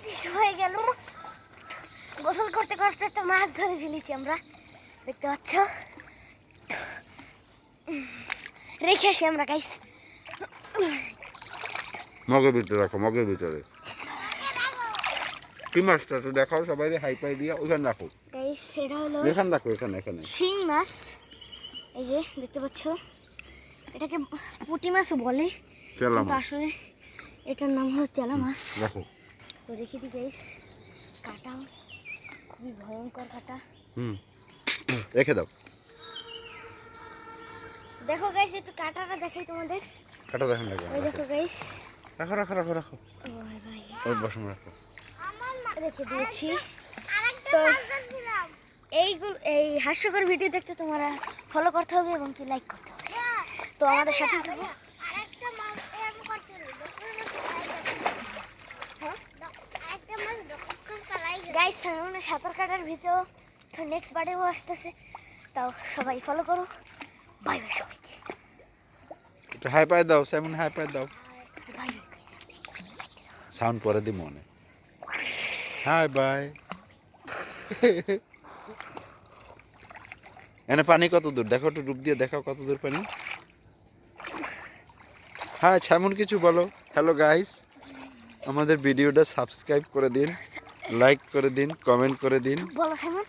অদৃশ্য হয়ে গেল। গোসল করতে করতে একটা মাছ ধরে ফেলেছি আমরা, দেখতে পাচ্ছ। রেখে আসি আমরা গাইস। মগের ভিতরে রাখো, মগের ভিতরে। কি মাছটা তো দেখাও সবাই, হাই পাই দিয়া ওখানে রাখো গাইস। এটা হলো এখানে রাখো, এখানে এখানে শিং মাছ। এই যে দেখতে পাচ্ছ, এটাকে পুঁটি মাছও বলে, চেলা কিন্তু মাছ আসলে এটার নাম হলো চেলা মাছ। রাখো। তো রেখে দিই গাইস। কাটা খুবই ভয়ঙ্কর কাটা। রেখে দাও। দেখো গাইস, একটু কাটাটা দেখাই তোমাদের। কাটা দেখেন না, ওই দেখো গাইস। রাখো রাখো রাখো রাখো। ওই ভাই, ওই বসুন রাখো। রেখে দিয়েছি। তো এইগুলো, এই হাস্যকর ভিডিও দেখতে তোমরা ফলো করতে হবে এবং কি লাইক করতে হবে। তো আমাদের সাথে থাকো। গাইস, সামনে সাঁতার কাটার ভিডিও নেক্সট বারেও আসতেছে, তাও সবাই ফলো করো। বাই বাই সবাইকে। একটু হাই পাই দাও, সেমন হাই পাই দাও। বাই। সাউন্ড করে দি মনে। High by. এনে পানি কত দূর দেখো, একটু ডুব দিয়ে দেখাও কত দূর পানি। হ্যাঁ, এমন কিছু বলো। হ্যালো গাইস, আমাদের ভিডিওটা সাবস্ক্রাইব করে দিন, লাইক করে দিন, কমেন্ট করে দিন। বলো সাইমন।